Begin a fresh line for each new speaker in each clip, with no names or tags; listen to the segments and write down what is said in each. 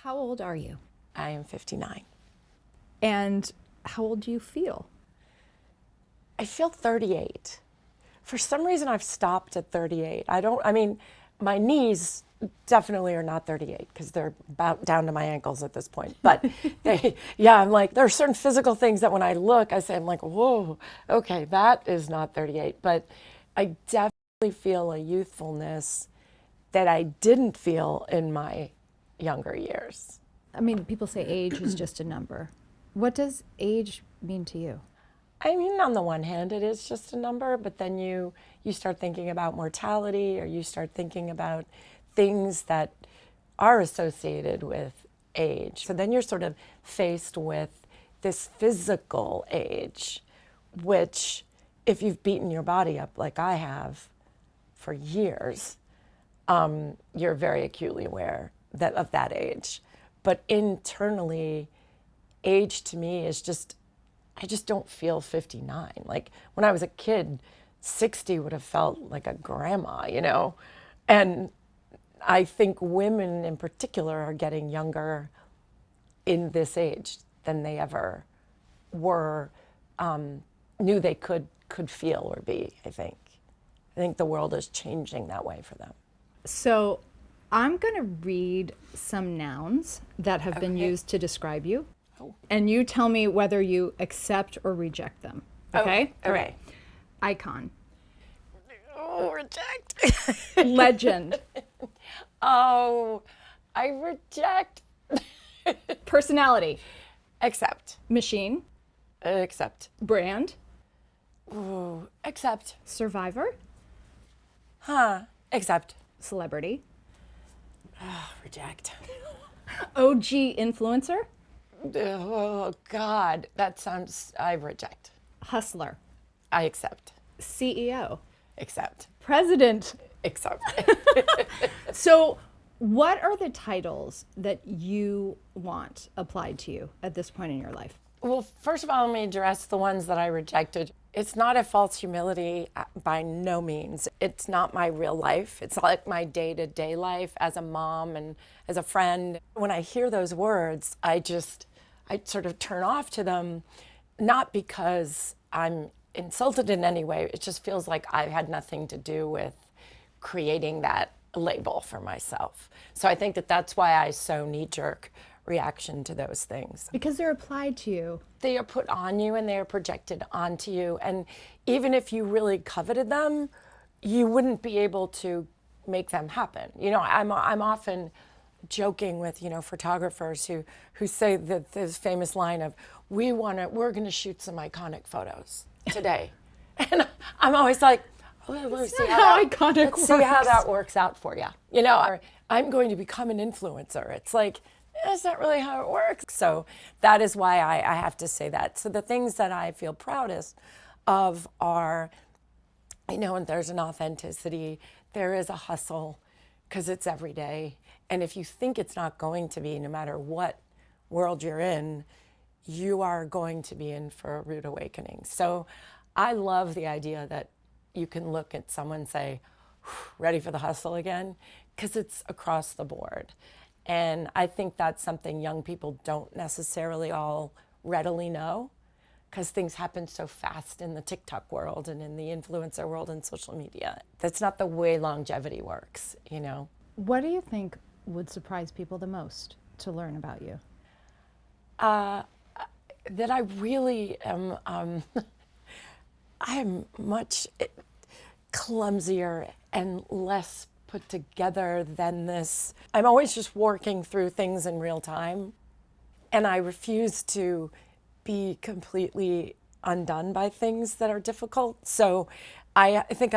How old are you?
I am 59.
And how old do you feel?
I feel 38. For some reason, I've stopped at 38. My knees definitely are not 38 because they're about down to my ankles at this point. But I'm like, there are certain physical things that when I look, I'm like, whoa, okay, that is not 38. But I definitely feel a youthfulness that I didn't feel in my younger years.
I mean, people say age is just a number. What does age mean to you?
I mean, on the one hand, it is just a number, but then you start thinking about mortality, or you start thinking about things that are associated with age. So then you're sort of faced with this physical age, which if you've beaten your body up like I have for years, you're very acutely aware of that age. But internally, age to me is I just don't feel 59. Like when I was a kid, 60 would have felt like a grandma, And I think women in particular are getting younger in this age than they ever were, knew they could feel or be, I think. I think the world is changing that way for them.
So I'm going to read some nouns that have been used to describe you.
Oh.
And you tell me whether you accept or reject them. Okay?
Oh, okay.
Icon.
Oh, reject.
Legend.
Oh, I reject.
Personality.
Accept.
Machine.
Accept.
Brand.
Ooh, accept.
Survivor.
Accept.
Celebrity.
Oh, reject.
OG influencer.
Oh, God. I reject.
Hustler.
I accept.
CEO.
Accept.
President.
Accept.
So what are the titles that you want applied to you at this point in your life?
Well, first of all, let me address the ones that I rejected. It's not a false humility by no means. It's not my real life. It's like my day-to-day life as a mom and as a friend. When I hear those words, I sort of turn off to them, not because I'm insulted in any way. It just feels like I had nothing to do with creating that label for myself. So I think that's why I so knee-jerk reaction to those things.
Because they're applied to you.
They are put on you and they are projected onto you. And even if you really coveted them, you wouldn't be able to make them happen. I'm often joking with, photographers who say that this famous line of, we're going to shoot some iconic photos today. And I'm always like, let's see how that works out for you. Or I'm going to become an influencer. It's like, that's not really how it works. So that is why I have to say that. So the things that I feel proudest of are, and there's an authenticity, there is a hustle, because it's every day. And if you think it's not going to be, no matter what world you're in, you are going to be in for a rude awakening. So I love the idea that you can look at someone and say, ready for the hustle again, because it's across the board. And I think that's something young people don't necessarily all readily know, because things happen so fast in the TikTok world and in the influencer world and social media. That's not the way longevity works,
What do you think would surprise people the most to learn about you?
That I really am, I'm much clumsier and less put together than this. I'm always just working through things in real time, and I refuse to be completely undone by things that are difficult. So I think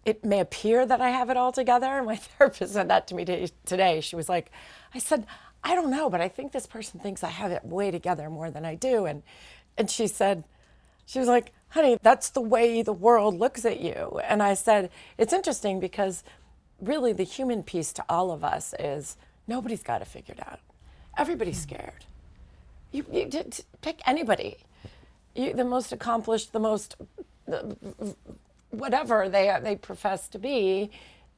it may appear that I have it all together. My therapist said that to me today. She was like, I said, I don't know, but I think this person thinks I have it way together more than I do. And she was like, honey, that's the way the world looks at you. And I said, it's interesting because really the human piece to all of us is nobody's got it figured out. Everybody's scared. You pick anybody. The most accomplished, the most whatever they profess to be,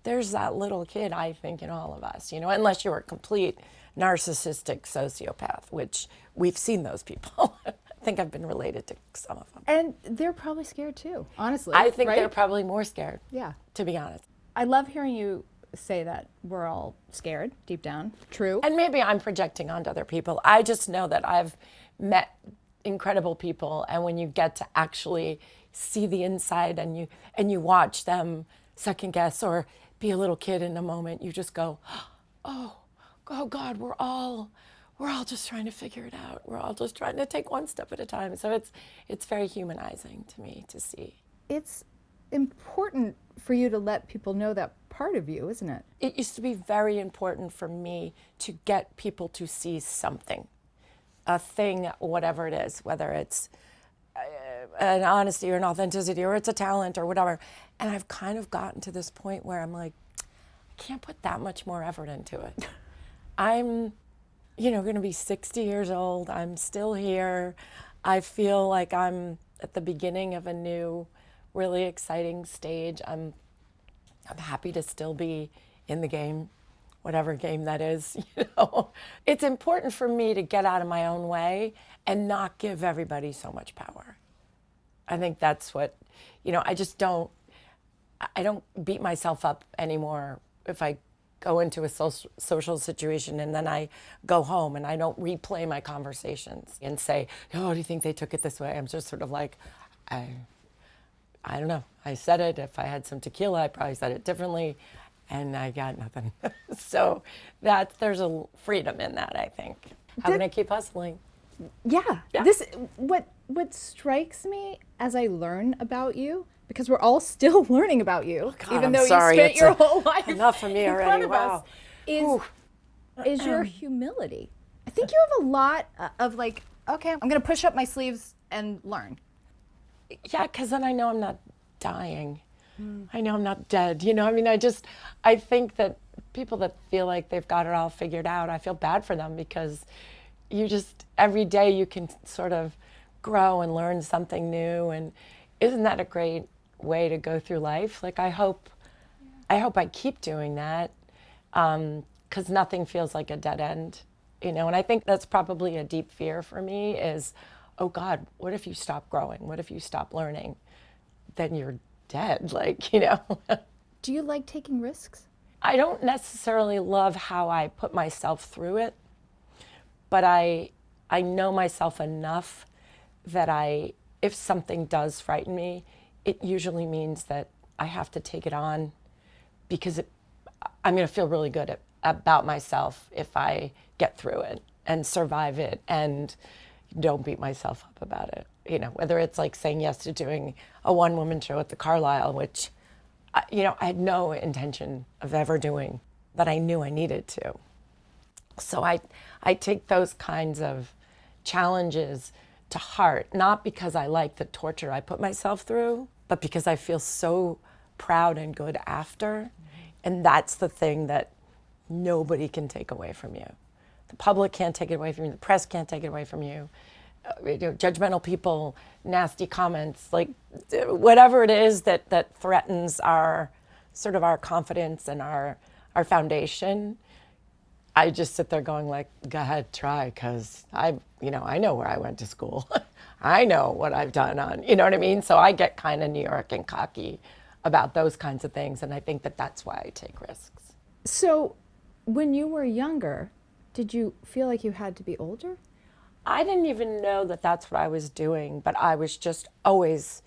there's that little kid, I think, in all of us, unless you're a complete narcissistic sociopath, which we've seen those people. I think I've been related to some of them.
And they're probably scared too, honestly.
I think
right?
they're probably more scared,
Yeah.
to be honest.
I love hearing you say that we're all scared deep down. True.
And maybe I'm projecting onto other people. I just know that I've met incredible people, and when you get to actually see the inside and you watch them second guess or be a little kid in a moment, you just go, oh God, we're all just trying to figure it out. We're all just trying to take one step at a time. So it's very humanizing to me to see.
It's important for you to let people know that part of you, isn't it?
It used to be very important for me to get people to see something, a thing, whatever it is, whether it's an honesty or an authenticity or it's a talent or whatever. And I've kind of gotten to this point where I'm like, I can't put that much more effort into it. I'm, going to be 60 years old. I'm still here. I feel like I'm at the beginning of a new, really exciting stage. I'm happy to still be in the game, whatever game that is. It's important for me to get out of my own way and not give everybody so much power. I think that's what, I don't beat myself up anymore if I go into a social situation and then I go home and I don't replay my conversations and say, oh, do you think they took it this way? I'm just sort of like, I don't know. I said it. If I had some tequila, I probably said it differently, and I got nothing. So there's a freedom in that, I think. How can I keep hustling?
Yeah.
Yeah.
What strikes me as I learn about you, because we're all still learning about you,
God,
even
I'm
though
sorry.
you spent
It's
your whole life
enough for me
in
already.
front of
Wow.
us, is your humility. I think you have a lot of like, okay, I'm going to push up my sleeves and learn.
Yeah, because then I know I'm not dying. I know I'm not dead. I think that people that feel like they've got it all figured out, I feel bad for them, because every day you can sort of grow and learn something new. And isn't that a great way to go through life? Like, I hope I keep doing that, because nothing feels like a dead end, and I think that's probably a deep fear for me is, oh God, what if you stop growing? What if you stop learning? Then you're dead,
Do you like taking risks?
I don't necessarily love how I put myself through it, but I know myself enough that if something does frighten me, it usually means that I have to take it on, because I'm going to feel really good about myself if I get through it and survive it and don't beat myself up about it. Whether it's like saying yes to doing a one-woman show at the Carlisle, which, I had no intention of ever doing, but I knew I needed to. So I take those kinds of challenges to heart, not because I like the torture I put myself through, but because I feel so proud and good after. And that's the thing that nobody can take away from you. The public can't take it away from you. The press can't take it away from you. Judgmental people, nasty comments, like whatever it is that threatens our confidence and our foundation. I just sit there going like, go ahead, try, because I know where I went to school. I know what I've done on, you know what I mean? So I get kind of New York and cocky about those kinds of things, and I think that that's why I take risks.
So when you were younger, did you feel like you had to be older?
I didn't even know that that's what I was doing, but I was just always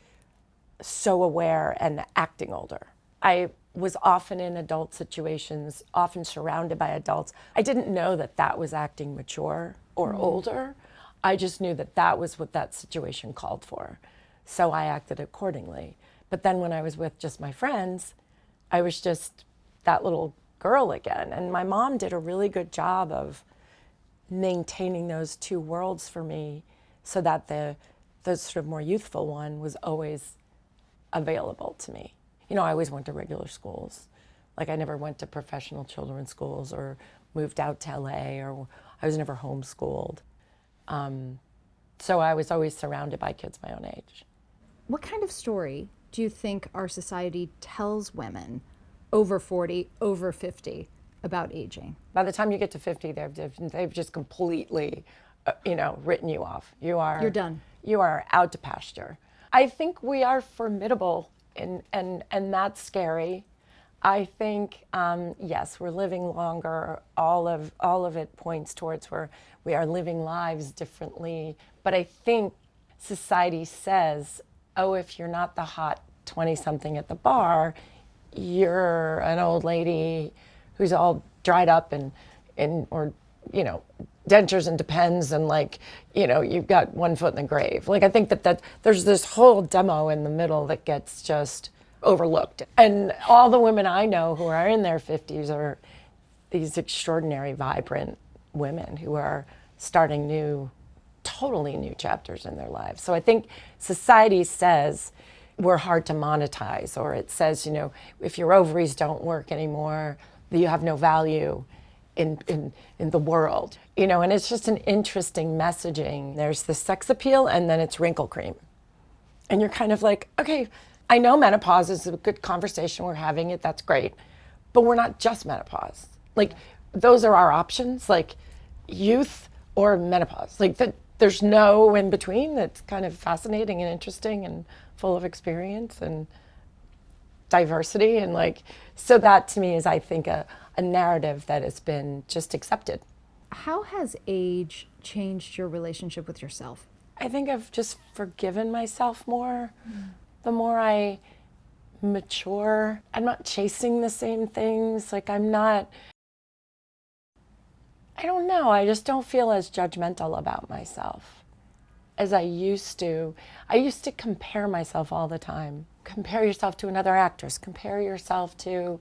so aware and acting older. I was often in adult situations, often surrounded by adults. I didn't know that that was acting mature or older. I just knew that that was what that situation called for. So I acted accordingly. But then when I was with just my friends, I was just that little girl again. And my mom did a really good job of maintaining those two worlds for me, so that the sort of more youthful one was always available to me. I always went to regular schools. Like, I never went to professional children's schools or moved out to LA, or I was never homeschooled. So I was always surrounded by kids my own age.
What kind of story do you think our society tells women over 40, over 50 about aging?
By the time you get to 50, they've just completely, written you off.
You're done.
You are out to pasture. I think we are formidable, and that's scary. I think, yes, we're living longer. All of it points towards where we are living lives differently. But I think society says, oh, if you're not the hot 20-something at the bar, you're an old lady who's all dried up and or dentures and depends, and you've got one foot in the grave. I think that there's this whole demo in the middle that gets just overlooked. And all the women I know who are in their 50s are these extraordinary, vibrant women who are starting totally new chapters in their lives. So I think society says we're hard to monetize, or it says, if your ovaries don't work anymore, you have no value in the world, and it's just an interesting messaging. There's the sex appeal, and then it's wrinkle cream. And you're kind of like, okay, I know menopause is a good conversation, we're having it, that's great, but we're not just menopause. Those are our options, youth or menopause. There's no in between. That's kind of fascinating and interesting and full of experience and diversity. And so that to me is, I think, a narrative that has been just accepted.
How has age changed your relationship with yourself?
I think I've just forgiven myself more. The more I mature, I'm not chasing the same things. I don't know, I just don't feel as judgmental about myself as I used to. I used to compare myself all the time. Compare yourself to another actress, compare yourself to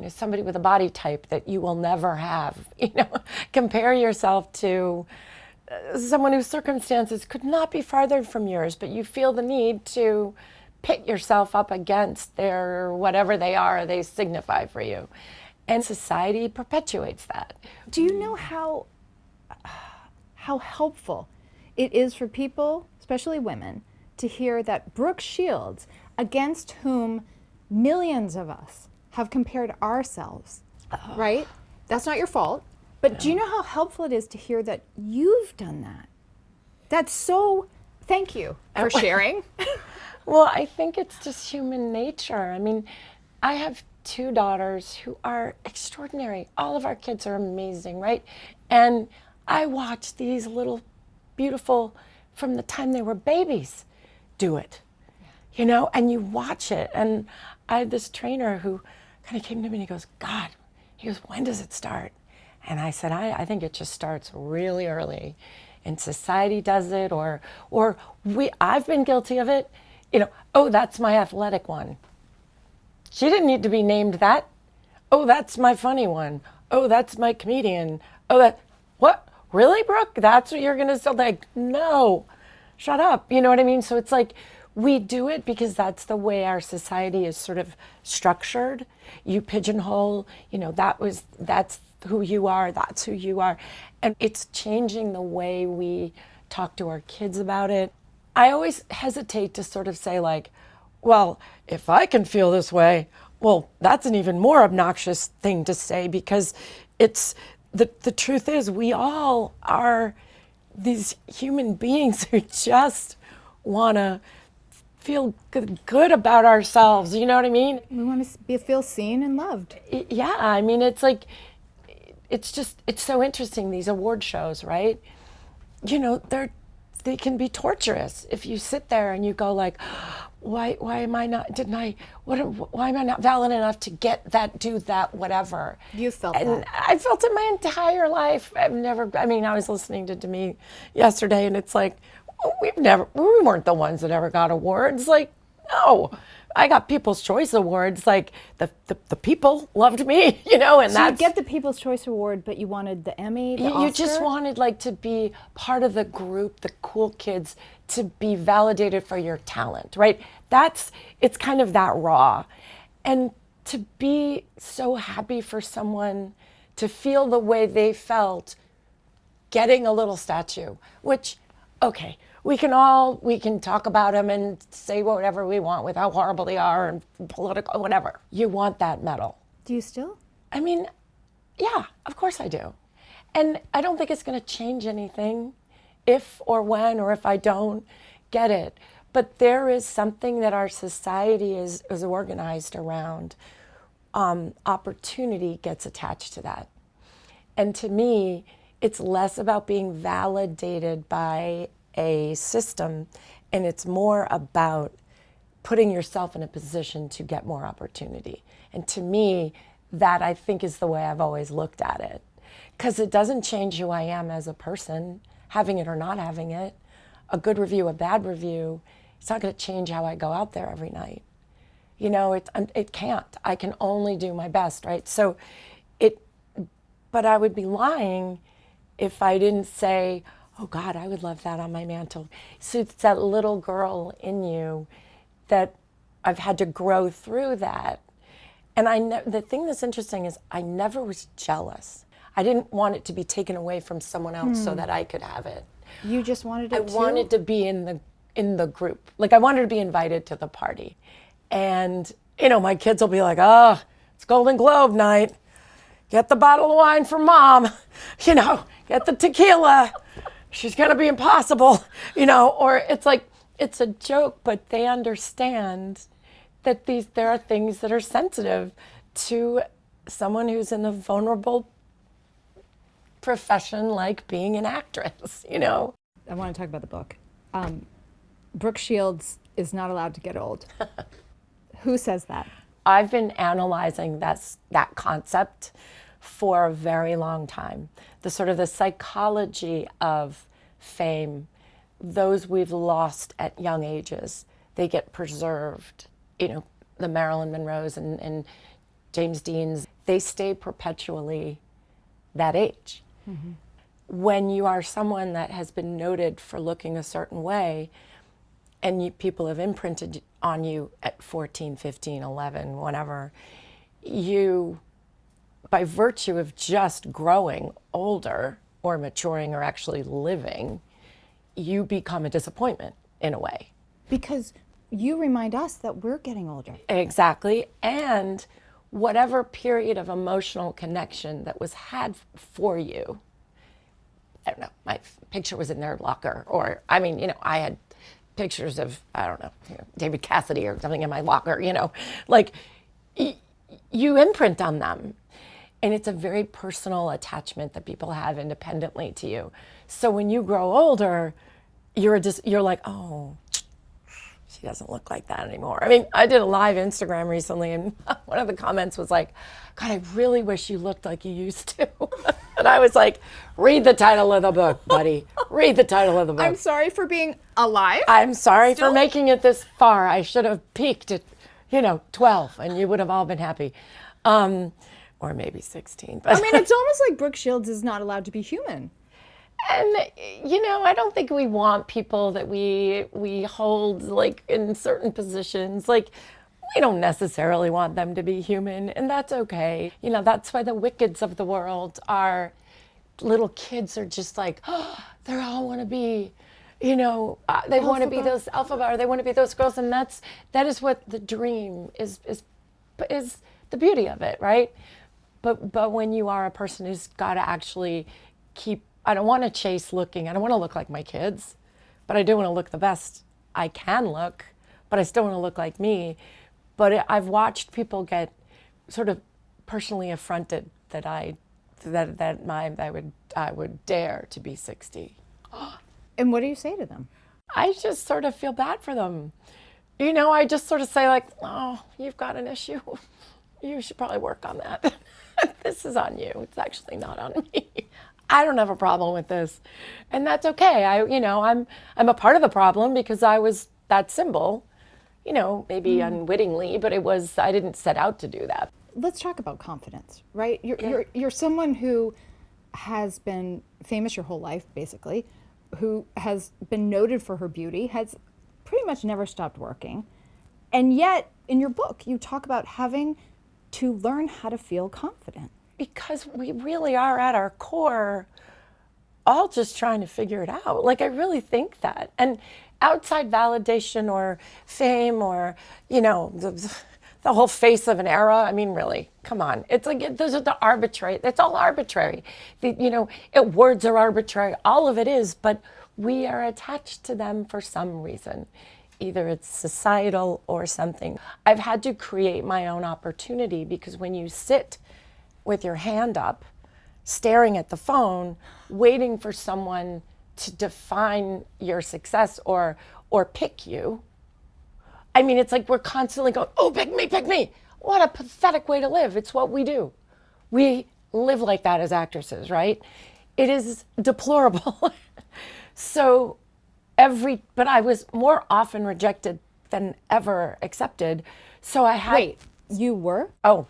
somebody with a body type that you will never have. Compare yourself to someone whose circumstances could not be farther from yours, but you feel the need to pit yourself up against their whatever they signify for you. And society perpetuates that.
Do you know how helpful it is for people, especially women, to hear that Brooke Shields, against whom millions of us have compared ourselves, right? That's not your fault. But do you know how helpful it is to hear that you've done that? That's so, thank you for sharing.
Well, I think it's just human nature. I mean, I have 2 daughters who are extraordinary. All of our kids are amazing, right? And I watch these little beautiful, from the time they were babies, do it, and you watch it. And I had this trainer who kind of came to me and he goes, God, when does it start? And I said, I think it just starts really early. And society does it, or I've been guilty of it. Oh, that's my athletic one. She didn't need to be named that. Oh, that's my funny one. Oh, that's my comedian. Oh, what? Really, Brooke? That's what you're going to say? No, shut up. You know what I mean? So it's we do it because that's the way our society is sort of structured. You pigeonhole, that's who you are, that's who you are. And it's changing the way we talk to our kids about it. I always hesitate to sort of say well, if I can feel this way, well, that's an even more obnoxious thing to say, because it's the truth is we all are these human beings who just want to feel good about ourselves. You know what I mean?
We want to feel seen and loved.
Yeah, I mean, it's so interesting, these award shows, right? They can be torturous if you sit there and you go why am I not valid enough to do that, whatever.
You felt
and
that.
I felt it my entire life. I was listening to Demi yesterday, and it's we weren't the ones that ever got awards. No, I got People's Choice Awards. The people loved me, and
so
that's.
You get the People's Choice Award, but you wanted the Emmy, the Oscar?
You just wanted to be part of the group, the cool kids, to be validated for your talent, right? It's kind of that raw. And to be so happy for someone to feel the way they felt getting a little statue, which, okay, we can talk about them and say whatever we want with how horrible they are and political, whatever. You want that medal.
Do you still?
I mean, yeah, of course I do. And I don't think it's going to change anything if or when or if I don't get it. But there is something that our society is organized around. Opportunity gets attached to that. And to me, it's less about being validated by a system, and it's more about putting yourself in a position to get more opportunity. And to me, that I think is the way I've always looked at it. Because it doesn't change who I am as a person, having it or not having it. A good review, a bad review, it's not going to change how I go out there every night. You know, it can't. I can only do my best, right? But I would be lying if I didn't say, oh God, I would love that on my mantle. So it's that little girl in you that I've had to grow through that. And the thing that's interesting is I never was jealous. I didn't want it to be taken away from someone else so that I could have it.
You just wanted it
I wanted to be in the group. Like I wanted to be invited to the party. And, you know, my kids will be like, oh, it's Golden Globe night. Get the bottle of wine for mom. You know, get the tequila. She's going to be impossible. You know, or it's like, it's a joke, but they understand that there are things that are sensitive to someone who's in a vulnerable profession like being an actress, you know.
I want to talk about the book. Brooke Shields is not allowed to get old. Who says that?
I've been analyzing that concept for a very long time. The sort of the psychology of fame, those we've lost at young ages, they get preserved. You know, the Marilyn Monroes and James Deans, they stay perpetually that age. Mm-hmm. When you are someone that has been noted for looking a certain way, and people have imprinted on you at 14, 15, 11, whatever, you, by virtue of just growing older or maturing or actually living, you become a disappointment in a way.
Because you remind us that we're getting older.
Exactly. And whatever period of emotional connection that was had for you, I don't know, my picture was in their locker, or, I mean, you know, I had pictures of, I don't know, David Cassidy or something in my locker, you know, like you imprint on them. And it's a very personal attachment that people have independently to you. So when you grow older, you're like, oh, she doesn't look like that anymore. I mean, I did a live Instagram recently, and one of the comments was like, God, I really wish you looked like you used to. And I was like, read the title of the book, buddy. Read the title of the book.
I'm sorry for being alive.
I'm sorry for making it this far. I should have peaked at, 12, and you would have all been happy. Or maybe 16. But
I mean, it's almost like Brooke Shields is not allowed to be human.
And, I don't think we want people that we hold, like, in certain positions. Like, we don't necessarily want them to be human, and that's okay. That's why the wickeds of the world are little kids are just like, oh, they all want to be, they want to be those alphabet, or they want to be those girls. And that is what the dream is the beauty of it, right? But when you are a person who's got to actually I don't want to chase looking. I don't want to look like my kids, but I do want to look the best I can look, but I still want to look like me. But I've watched people get sort of personally affronted that I would dare to be 60.
And what do you say to them?
I just sort of feel bad for them. I just sort of say, like, oh, you've got an issue. You should probably work on that. This is on you. It's actually not on me. I don't have a problem with this. And that's okay. I'm a part of the problem because I was that symbol, maybe unwittingly, but I didn't set out to do that.
Let's talk about confidence, right? You're someone who has been famous your whole life, basically, who has been noted for her beauty, has pretty much never stopped working. And yet, in your book, you talk about having to learn how to feel confident.
Because we really are at our core all just trying to figure it out. Like, I really think that. And outside validation or fame or, the whole face of an era, I mean, really, come on. It's like, those are the arbitrary, it's all arbitrary. Words are arbitrary, all of it is, but we are attached to them for some reason. Either it's societal or something. I've had to create my own opportunity, because when you sit with your hand up, staring at the phone, waiting for someone to define your success or pick you, I mean, it's like we're constantly going, oh, pick me, pick me. What a pathetic way to live. It's what we do. We live like that as actresses, right? It is deplorable. But I was more often rejected than ever accepted. So I had.
Wait, you were?
Oh,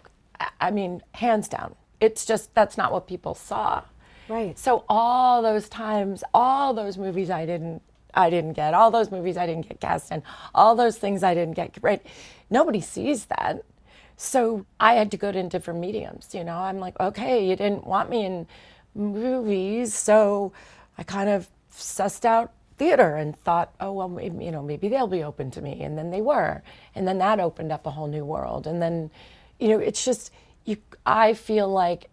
I mean, hands down. It's just, that's not what people saw.
Right.
So all those times, all those movies I didn't get, all those movies I didn't get cast in, all those things I didn't get, right? Nobody sees that. So I had to go to different mediums, I'm like, okay, you didn't want me in movies. So I kind of sussed out theater and thought, oh, well, maybe they'll be open to me. And then they were. And then that opened up a whole new world. And then, it's just, I feel like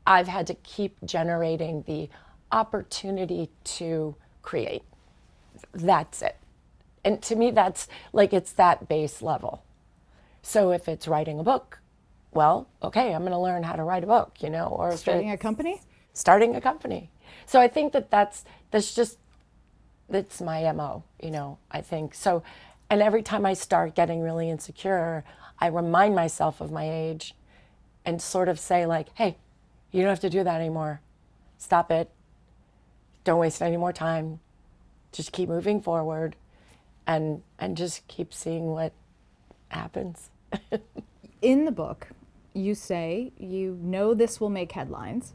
I've had to keep generating the opportunity to create. That's it. And to me, that's like, it's that base level. So if it's writing a book, well, okay, I'm going to learn how to write a book, or
Starting a company?
Starting a company. So I think that's my MO, I think. So, and every time I start getting really insecure, I remind myself of my age and sort of say like, hey, you don't have to do that anymore. Stop it. Don't waste any more time. Just keep moving forward and just keep seeing what happens.
In the book, you say, this will make headlines,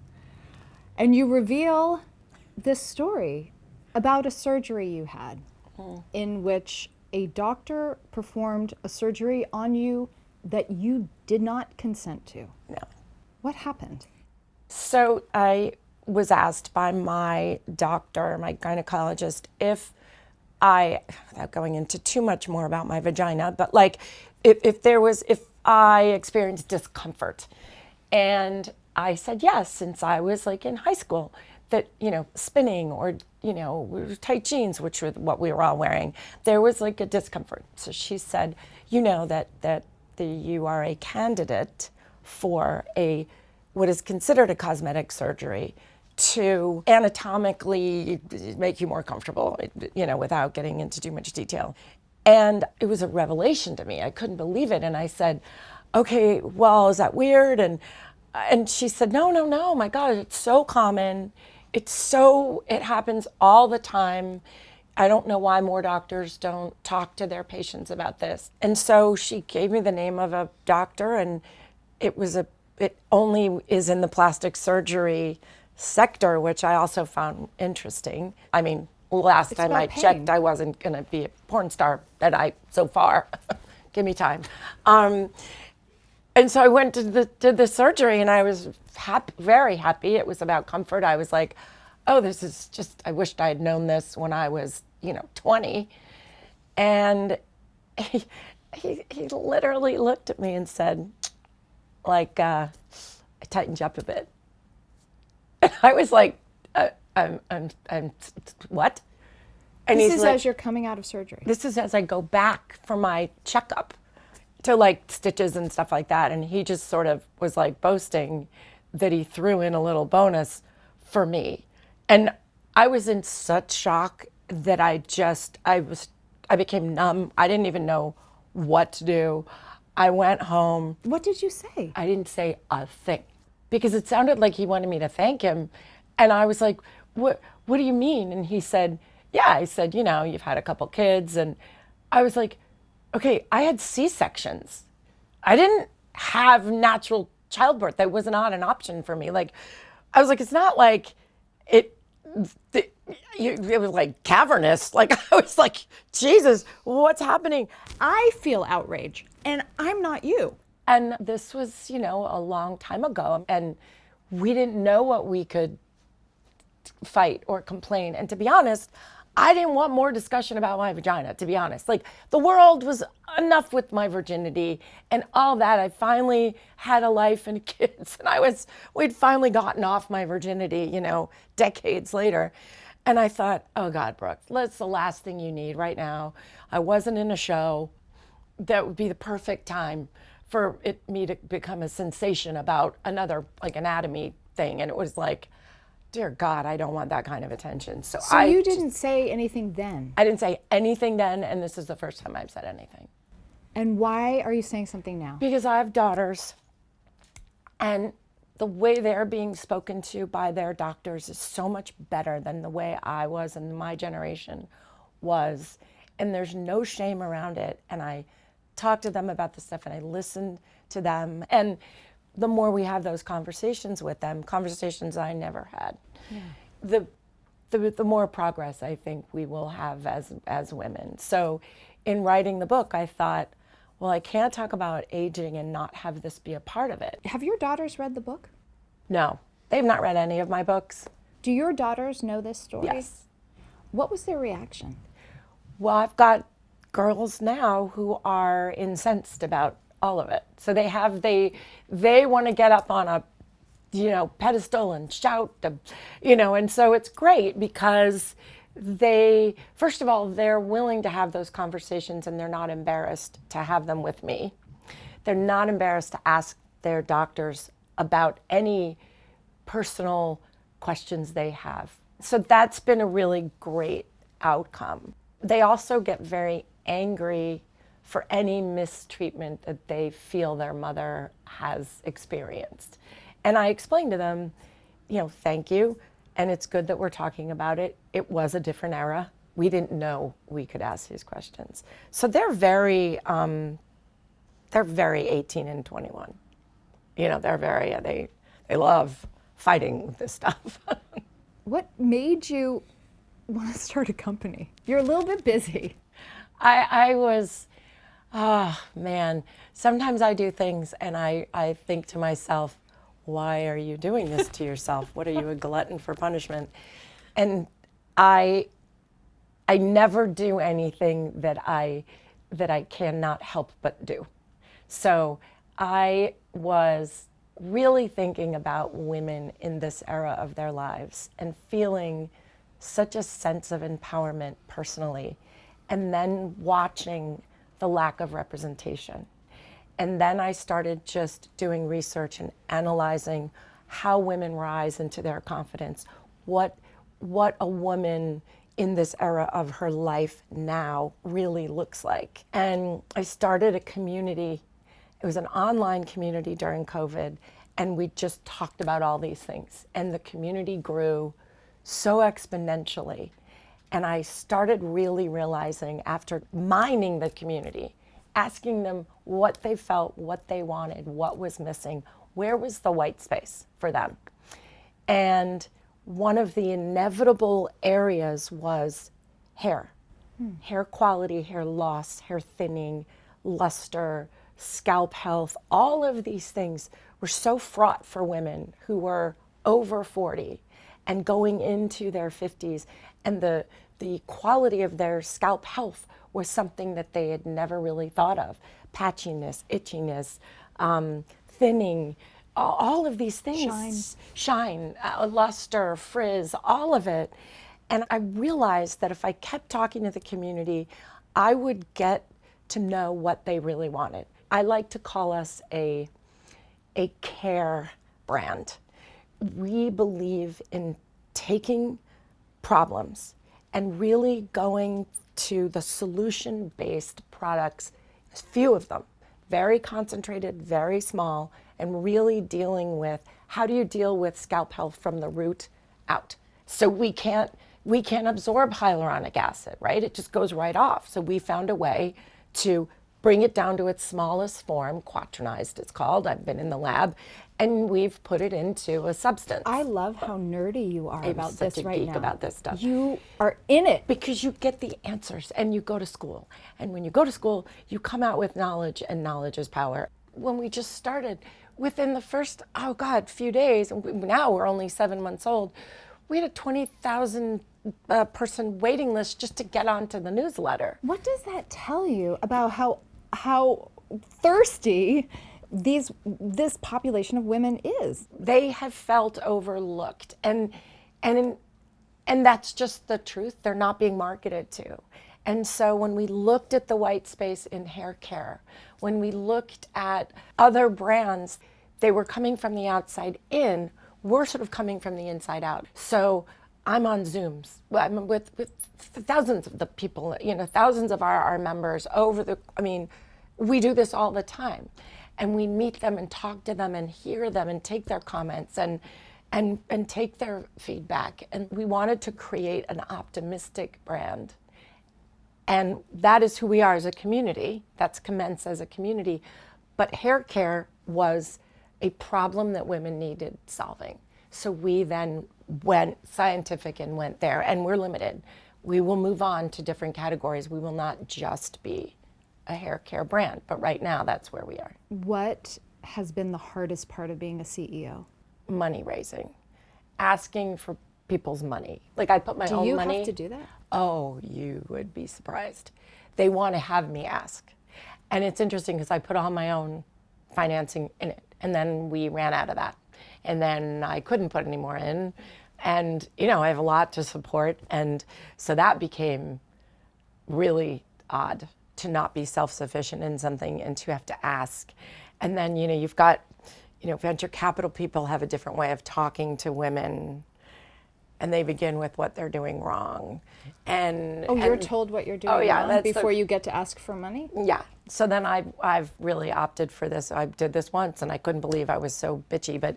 and you reveal this story about a surgery you had in which a doctor performed a surgery on you that you did not consent to.
No.
What happened?
So I was asked by my doctor, my gynecologist, if without going into too much more about my vagina, but like if I experienced discomfort. And I said yes, since I was like in high school, that, spinning or, tight jeans, which were what we were all wearing, there was like a discomfort. So she said, that you are a candidate for what is considered a cosmetic surgery to anatomically make you more comfortable, without getting into too much detail. And it was a revelation to me. I couldn't believe it. And I said, okay, well, is that weird? And she said, no, my God, it's so common. It happens all the time. I don't know why more doctors don't talk to their patients about this. And so she gave me the name of a doctor, and it only is in the plastic surgery sector, which I also found interesting. I mean, last time I checked, I wasn't going to be a porn star so far. Give me time. And so I went to the surgery, and I was very happy. It was about comfort. I was like, oh, this is just, I wished I had known this when I was, 20. And he literally looked at me and said, like, I tightened you up a bit. And I was like, I'm what? And
This
he's
is
like,
as you're coming out of surgery.
this is as I go back for my checkup to like stitches and stuff like that. And he just sort of was like boasting that he threw in a little bonus for me. And I was in such shock that I became numb. I didn't even know what to do. I went home.
What did you say?
I didn't say a thing because it sounded like he wanted me to thank him. And I was like, what do you mean? And he said, yeah, I said, you've had a couple kids. And I was like, okay, I had C-sections. I didn't have natural childbirth. That was not an option for me. Like, I was like, it's not like it was like cavernous. Like, I was like, Jesus, what's happening?
I feel outrage, and I'm not you.
And this was, a long time ago. And we didn't know what we could fight or complain. And to be honest, I didn't want more discussion about my vagina, to be honest. Like, the world was enough with my virginity and all that. I finally had a life and kids, and we'd finally gotten off my virginity, decades later. And I thought, oh God, Brooke, that's the last thing you need right now. I wasn't in a show. That would be the perfect time for me to become a sensation about another, like, anatomy thing. And it was like, dear God, I don't want that kind of attention. So
you didn't say anything then?
I didn't say anything then, and this is the first time I've said anything.
And why are you saying something now?
Because I have daughters, and the way they're being spoken to by their doctors is so much better than the way I was and my generation was. And there's no shame around it. And I talk to them about this stuff, and I listen to them. And the more we have those conversations with them, conversations I never had, the more progress I think we will have as women. So in writing the book, I thought, well, I can't talk about aging and not have this be a part of it.
Have your daughters read the book?
No, they've not read any of my books.
Do your daughters know this story?
Yes.
What was their reaction?
Well, I've got girls now who are incensed about all of it. So they want to get up on a, pedestal and shout, and so it's great because first of all, they're willing to have those conversations, and they're not embarrassed to have them with me. They're not embarrassed to ask their doctors about any personal questions they have. So that's been a really great outcome. They also get very angry for any mistreatment that they feel their mother has experienced. And I explained to them, thank you, and it's good that we're talking about it. It was a different era. We didn't know we could ask these questions. So they're very 18 and 21. They love fighting with this stuff.
What made you want to start a company? You're a little bit busy.
I was, oh man, sometimes I do things and I think to myself, why are you doing this to yourself? What are you, a glutton for punishment? And I never do anything that I cannot help but do. So I was really thinking about women in this era of their lives and feeling such a sense of empowerment personally, and then watching the lack of representation. And then I started just doing research and analyzing how women rise into their confidence, what a woman in this era of her life now really looks like. And I started a community. It was an online community during COVID, and we just talked about all these things. And the community grew so exponentially. And I started really realizing, after mining the community, asking them what they felt, what they wanted, what was missing, where was the white space for them. And one of the inevitable areas was hair. Hair quality, hair loss, hair thinning, luster, scalp health. All of these things were so fraught for women who were over 40 and going into their 50s. And the quality of their scalp health was something that they had never really thought of. Patchiness, itchiness, thinning, all of these things. Shine, luster, frizz, all of it. And I realized that if I kept talking to the community, I would get to know what they really wanted. I like to call us a care brand. We believe in taking problems and really going to the solution-based products, few of them, very concentrated, very small, and really dealing with how do you deal with scalp health from the root out. So we can't absorb hyaluronic acid, right? It just goes right off. So we found a way to bring it down to its smallest form, quaternized it's called. I've been in the lab, and we've put it into a substance.
I love how nerdy you are about this right now.
I'm such a geek about this stuff.
You are in it.
Because you get the answers, and you go to school. And when you go to school, you come out with knowledge, and knowledge is power. When we just started, within the first, few days, and now we're only 7 months old, we had a 20,000 person waiting list just to get onto the newsletter.
What does that tell you about how thirsty this population of women is?
They have felt overlooked, and that's just the truth. They're not being marketed to. And so when we looked at the white space in hair care, when we looked at other brands, they were coming from the outside in. We're sort of coming from the inside out. So I'm on Zooms. I'm with thousands of the people, thousands of our members we do this all the time. And we meet them and talk to them and hear them and take their comments and take their feedback. And we wanted to create an optimistic brand. And that is who we are as a community. That's Commence as a community. But hair care was a problem that women needed solving. So we then went scientific and went there, and we're limited. We will move on to different categories. We will not just be a hair care brand, but right now that's where we are.
What has been the hardest part of being a CEO?
Money raising, asking for people's money. Like I put my own money.
Do you have to do that?
Oh, you would be surprised. They want to have me ask. And it's interesting because I put all my own financing in it, and then we ran out of that. And then I couldn't put any more in. And, I have a lot to support. And so that became really odd to not be self-sufficient in something and to have to ask. And then, you've got, venture capital people have a different way of talking to women, and they begin with what they're doing wrong. And
you're told what you're doing wrong before you get to ask for money?
Yeah. So then I've really opted for this. I did this once, and I couldn't believe I was so bitchy, but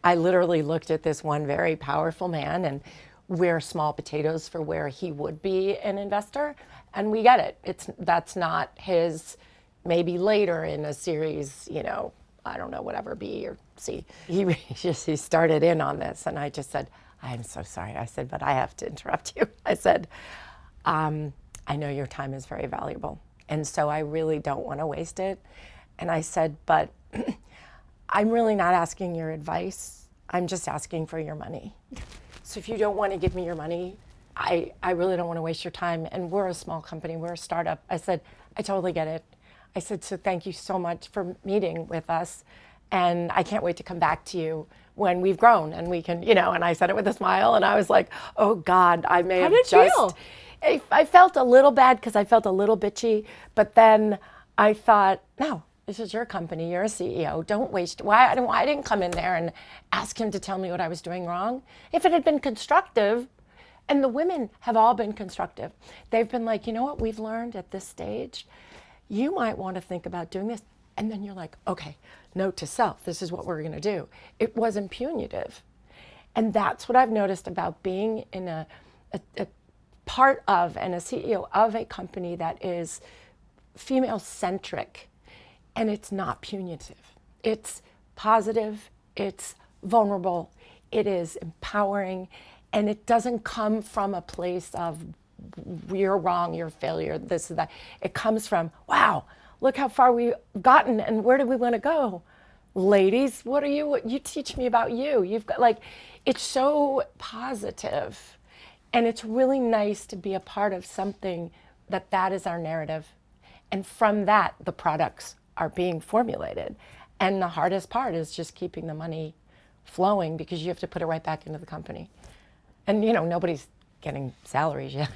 I literally looked at this one very powerful man, and we're small potatoes for where he would be an investor, and we get it. That's not his, maybe later in a series, I don't know, whatever, B or C. He started in on this, and I just said, I'm so sorry. I said, but I have to interrupt you. I said, I know your time is very valuable, and so I really don't want to waste it. And I said, but I'm really not asking your advice. I'm just asking for your money. So if you don't want to give me your money, I really don't want to waste your time. And we're a small company. We're a startup. I said, I totally get it. I said, so thank you so much for meeting with us. And I can't wait to come back to you when we've grown and we can, and I said it with a smile, and I was like, oh God, I may have just. How did you feel? I felt a little bad because I felt a little bitchy, but then I thought, no, this is your company. You're a CEO. Don't waste. Why I didn't come in there and ask him to tell me what I was doing wrong. If it had been constructive, and the women have all been constructive. They've been like, you know what we've learned at this stage? You might want to think about doing this. And then you're like, okay, note to self, this is what we're going to do. It wasn't punitive. And that's what I've noticed about being in a part of and a CEO of a company that is female-centric, and it's not punitive. It's positive, it's vulnerable, it is empowering, and it doesn't come from a place of you're wrong, you're a failure, this and that. It comes from, wow, look how far we've gotten and where do we want to go? Ladies, what you teach me about you. You've got it's so positive. And it's really nice to be a part of something that is our narrative. And from that, the products are being formulated. And the hardest part is just keeping the money flowing because you have to put it right back into the company. And nobody's getting salaries yet.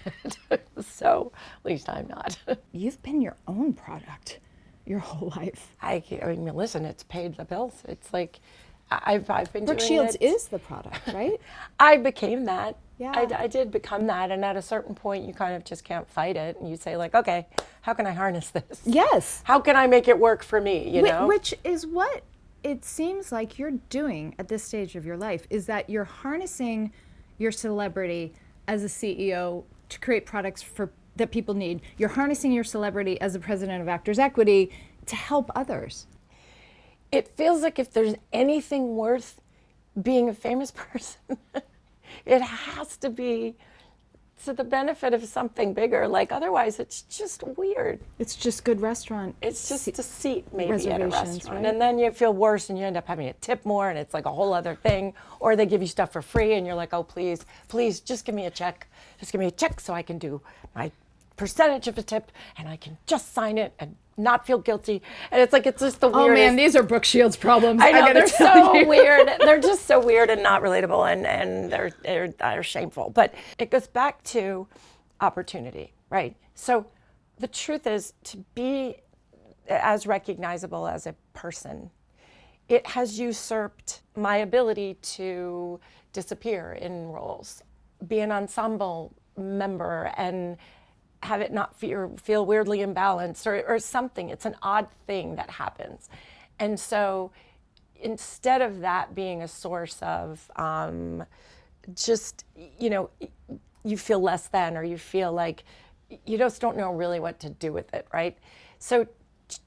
So at least I'm not.
You've been your own product your whole life.
I mean, listen, it's paid the bills. It's like I've been
Brooke
doing
Shields
it.
is the product, right?
I became that.
Yeah.
I did become that, and at a certain point, you kind of just can't fight it, and you say okay, how can I harness this?
Yes.
How can I make it work for me? You know,
which is what it seems like you're doing at this stage of your life. Is that you're harnessing your celebrity as a CEO to create products that people need. You're harnessing your celebrity as the president of Actors Equity to help others.
It feels like if there's anything worth being a famous person, it has to be to the benefit of something bigger. Like otherwise it's just weird.
It's just good restaurant.
It's just a seat maybe at a
reservations,
restaurant.
right?
And then you feel worse and you end up having to tip more and it's like a whole other thing. Or they give you stuff for free and you're like, oh, please, just give me a check. Just give me a check so I can do my percentage of a tip and I can just sign it and not feel guilty. And it's like, it's just the weirdest.
Oh man, these are Brooke Shields problems.
I know,
gotta
they're
tell
so
you.
weird. They're just so weird and not relatable, and they're shameful. But it goes back to opportunity, right? So the truth is, to be as recognizable as a person, it has usurped my ability to disappear in roles, be an ensemble member and have it not feel weirdly imbalanced or something. It's an odd thing that happens. And so instead of that being a source of just, you feel less than, or you feel like you just don't know really what to do with it, right? So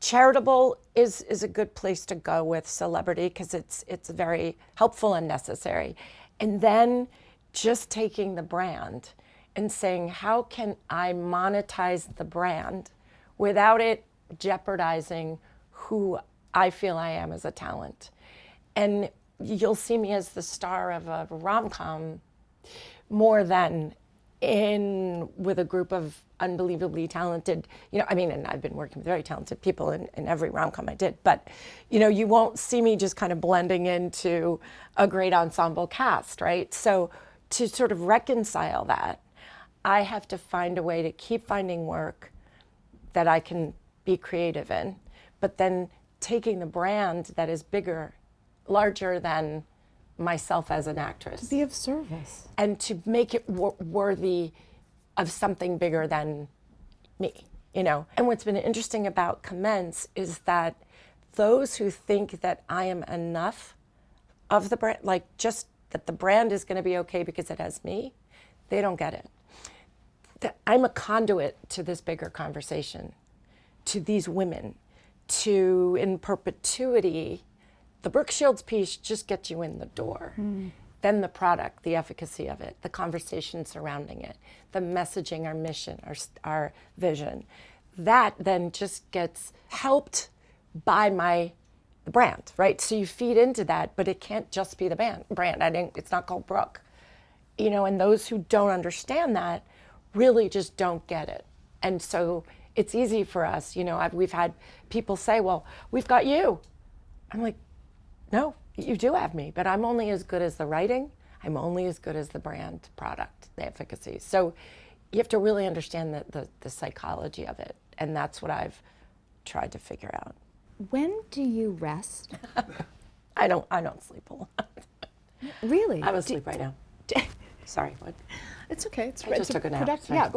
charitable is a good place to go with celebrity because it's very helpful and necessary. And then just taking the brand and saying, how can I monetize the brand without it jeopardizing who I feel I am as a talent? And you'll see me as the star of a rom-com more than with a group of unbelievably talented, and I've been working with very talented people in every rom-com I did, but, you won't see me just kind of blending into a great ensemble cast, right? So to sort of reconcile that, I have to find a way to keep finding work that I can be creative in, but then taking the brand that is bigger, larger than myself as an actress.
To be of service.
And to make it worthy of something bigger than me, And what's been interesting about Commence is that those who think that I am enough of the brand, like just that the brand is going to be okay because it has me, they don't get it. That I'm a conduit to this bigger conversation, to these women, to in perpetuity. The Brooke Shields piece just gets you in the door. Then the product, the efficacy of it, the conversation surrounding it, the messaging, our mission, our vision, that then just gets helped by the brand, right? So you feed into that, but it can't just be the brand. It's not called Brooke. And those who don't understand that really just don't get it. And so it's easy for us, we've had people say, well, we've got you. I'm like, no, you do have me, but I'm only as good as the writing. I'm only as good as the brand product, the efficacy. So you have to really understand the psychology of it. And that's what I've tried to figure out.
When do you rest?
I don't sleep a lot.
Really?
I'm asleep right now. Sorry, what?
It's okay.
I just took a nap.
Yeah,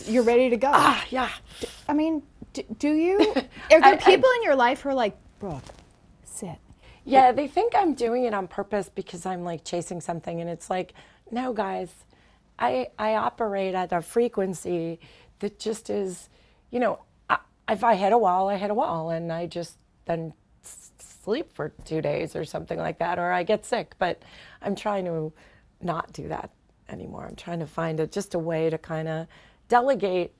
you're ready to go.
Yeah.
Do you? Are there people in your life who are like, Brooke, sit?
Yeah, they think I'm doing it on purpose because I'm like chasing something, and it's like, no, guys, I operate at a frequency that just is, if I hit a wall, I hit a wall, and I just then sleep for 2 days or something like that, or I get sick. But I'm trying to not do that anymore. I'm trying to find just a way to kind of delegate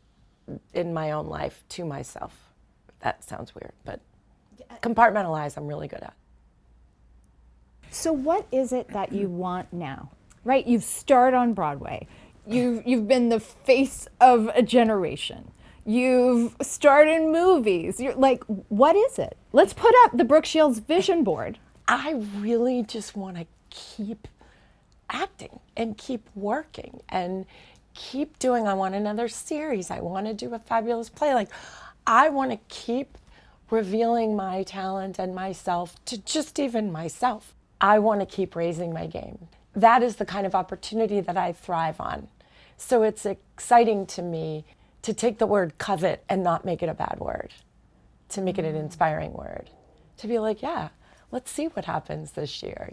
in my own life to myself. That sounds weird, but compartmentalize I'm really good at.
So what is it that you want now? Right? You've starred on Broadway. You've been the face of a generation. You've starred in movies. You're like, what is it? Let's put up the Brooke Shields vision board.
I really just want to keep acting and keep working and keep doing. I want another series. I want to do a fabulous play. Like, I want to keep revealing my talent and myself to just even myself. I want to keep raising my game. That is the kind of opportunity that I thrive on. So it's exciting to me to take the word covet and not make it a bad word, to make it an inspiring word, to be like, yeah, let's see what happens this year,